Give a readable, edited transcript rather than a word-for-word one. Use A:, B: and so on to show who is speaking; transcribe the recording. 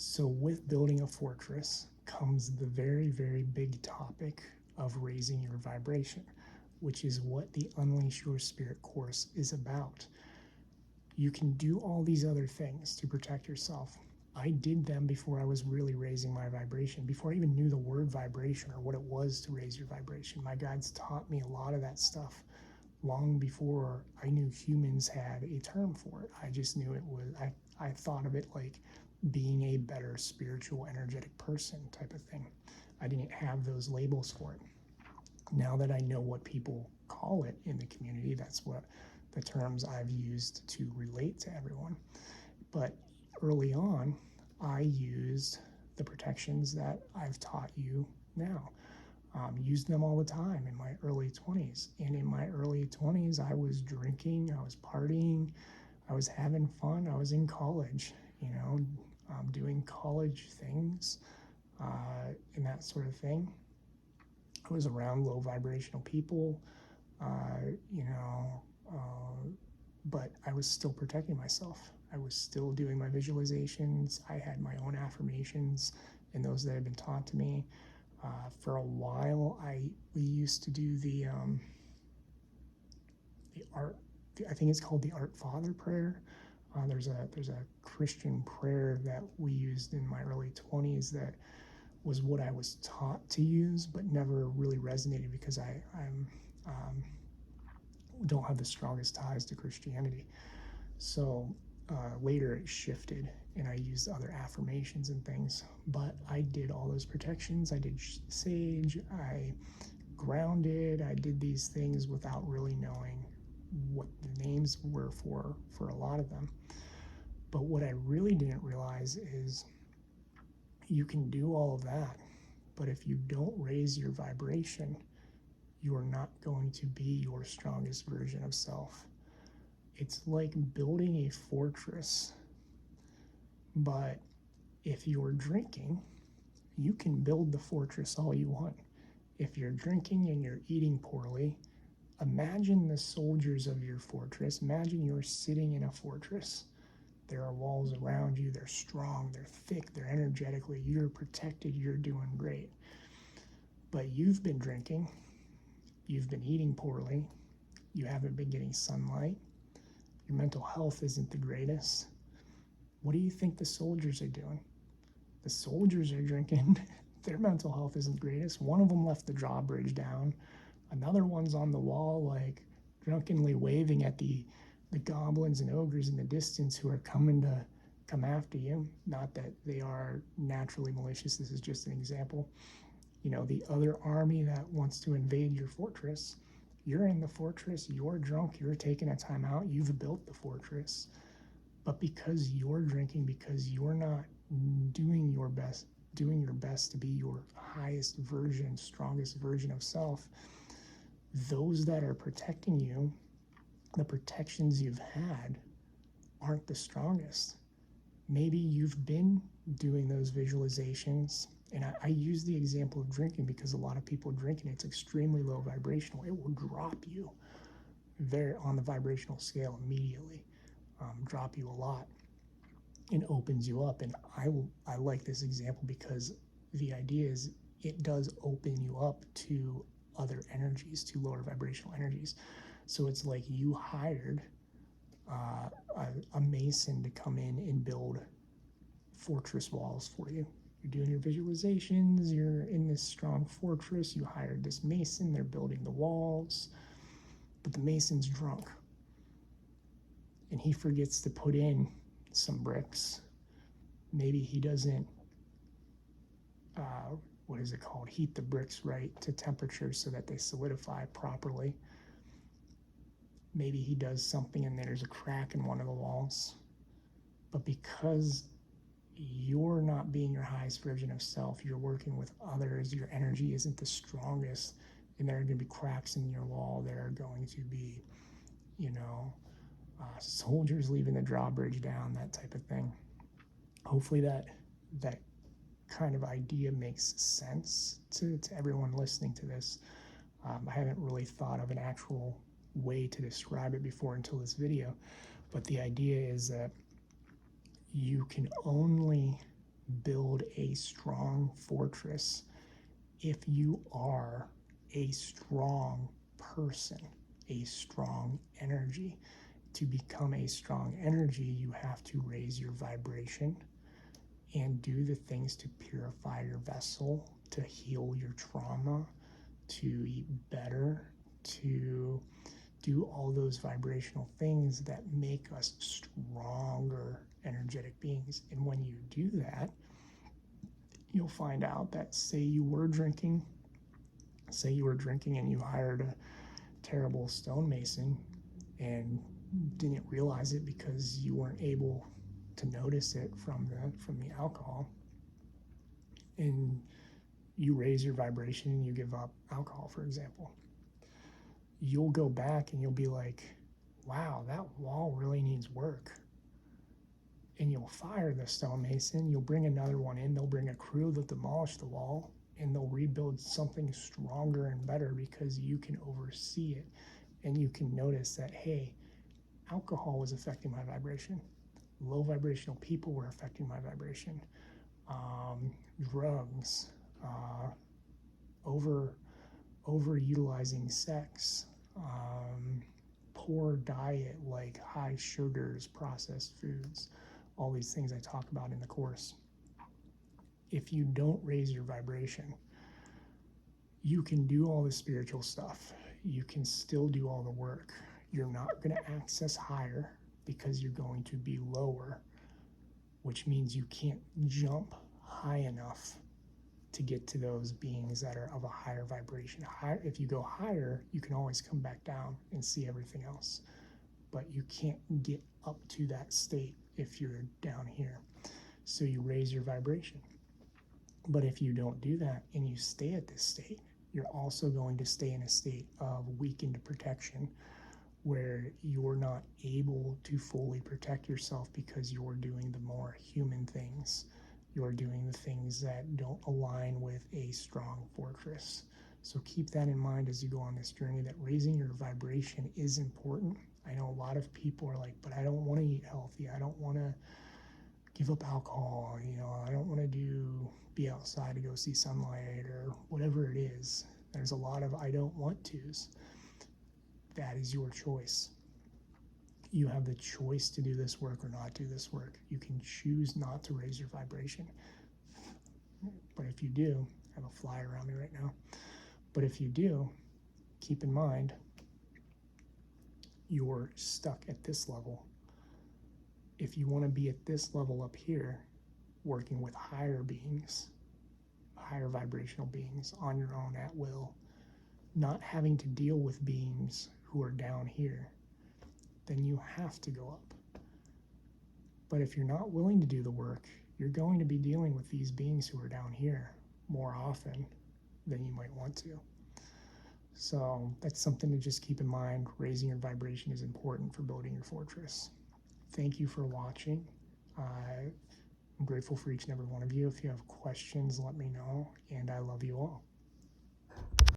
A: So with building a fortress comes the very, very big topic of raising your vibration, which is what the Unleash Your Spirit course is about. You can do all these other things to protect yourself. I did them before I was really raising my vibration, before I even knew the word vibration or what it was to raise your vibration. My guides taught me a lot of that stuff long before I knew humans had a term for it. I just knew it was, I thought of it like being a better spiritual, energetic person type of thing. I didn't have those labels for it. Now that I know what people call it in the community, that's what the terms I've used to relate to everyone. But early on, I used the protections that I've taught you now. Used them all the time in my early 20s. And in my early 20s, I was drinking, I was partying, I was having fun, I was in college, doing college things and that sort of thing. I was around low vibrational people, but I was still protecting myself. I was still doing my visualizations. I had my own affirmations and those that had been taught to me. For a while, we used to do the art. I think it's called the Art Father prayer. There's a Christian prayer that we used in my early 20s that was what I was taught to use, but never really resonated because I don't have the strongest ties to Christianity. So later it shifted and I used other affirmations and things, but I did all those protections. I did sage, I grounded, I did these things without really knowing what the names were for a lot of them. But what I really didn't realize is you can do all of that, but if you don't raise your vibration, you are not going to be your strongest version of self. It's like building a fortress, but if you're drinking, you can build the fortress all you want. If you're drinking and you're eating poorly, imagine the soldiers of your fortress. Imagine you're sitting in a fortress. There are walls around you. They're strong, they're thick, they're energetically, you're protected, you're doing great. But you've been drinking, you've been eating poorly, you haven't been getting sunlight, your mental health isn't the greatest. What do you think the soldiers are doing? The soldiers are drinking. Their mental health isn't the greatest. One of them left the drawbridge down. Another one's on the wall, like drunkenly waving at the goblins and ogres in the distance who are coming to come after you. Not that they are naturally malicious. This is just an example. The other army that wants to invade your fortress, you're in the fortress, you're drunk, you're taking a time out, you've built the fortress. But because you're drinking, because you're not doing your best to be your highest version, strongest version of self, those that are protecting you, the protections you've had, aren't the strongest. Maybe you've been doing those visualizations, and I use the example of drinking because a lot of people drink and it's extremely low vibrational. It will drop you there on the vibrational scale immediately, drop you a lot, and opens you up. And I like this example because the idea is it does open you up to other energies, to lower vibrational energies. So it's like you hired a mason to come in and build fortress walls for you. You're doing your visualizations, you're in this strong fortress, you hired this mason, they're building the walls, but the mason's drunk and he forgets to put in some bricks. Maybe he doesn't, heat the bricks right to temperature so that they solidify properly. Maybe he does something and there's a crack in one of the walls. But because you're not being your highest version of self, you're working with others, your energy isn't the strongest, and there are going to be cracks in your wall, there are going to be, soldiers leaving the drawbridge down, that type of thing. Hopefully that kind of idea makes sense to everyone listening to this. I haven't really thought of an actual way to describe it before until this video, but the idea is that you can only build a strong fortress. If you are a strong person, a strong energy, to become a strong energy, you have to raise your vibration and do the things to purify your vessel, to heal your trauma, to eat better, to do all those vibrational things that make us stronger energetic beings. And when you do that, you'll find out that say you were drinking and you hired a terrible stonemason and didn't realize it because you weren't able to notice it from the alcohol, and you raise your vibration and you give up alcohol, for example, you'll go back and you'll be like, wow, that wall really needs work. And you'll fire the stonemason, you'll bring another one in, they'll bring a crew, they'll demolish the wall, and they'll rebuild something stronger and better because you can oversee it. And you can notice that, hey, alcohol was affecting my vibration. Low vibrational people were affecting my vibration. Drugs, overutilizing sex, poor diet like high sugars, processed foods, all these things I talk about in the course. If you don't raise your vibration, you can do all the spiritual stuff. You can still do all the work. You're not going to access higher because you're going to be lower, which means you can't jump high enough to get to those beings that are of a higher vibration. If you go higher, you can always come back down and see everything else, but you can't get up to that state if you're down here. So you raise your vibration. But if you don't do that and you stay at this state, you're also going to stay in a state of weakened protection where you're not able to fully protect yourself because you're doing the more human things. You're doing the things that don't align with a strong fortress. So keep that in mind as you go on this journey, that raising your vibration is important. I know a lot of people are like, but I don't want to eat healthy. I don't want to give up alcohol. I don't want to be outside to go see sunlight or whatever it is. There's a lot of I don't want to's. That is your choice. You have the choice to do this work or not do this work. You can choose not to raise your vibration. But if you do, I have a fly around me right now. But if you do, keep in mind, you're stuck at this level. If you want to be at this level up here, working with higher beings, higher vibrational beings on your own at will, not having to deal with beings who are down here, then you have to go up. But if you're not willing to do the work, you're going to be dealing with these beings who are down here more often than you might want to. So that's something to just keep in mind. Raising your vibration is important for building your fortress. Thank you for watching. I'm grateful for each and every one of you. If you have questions, let me know, and I love you all.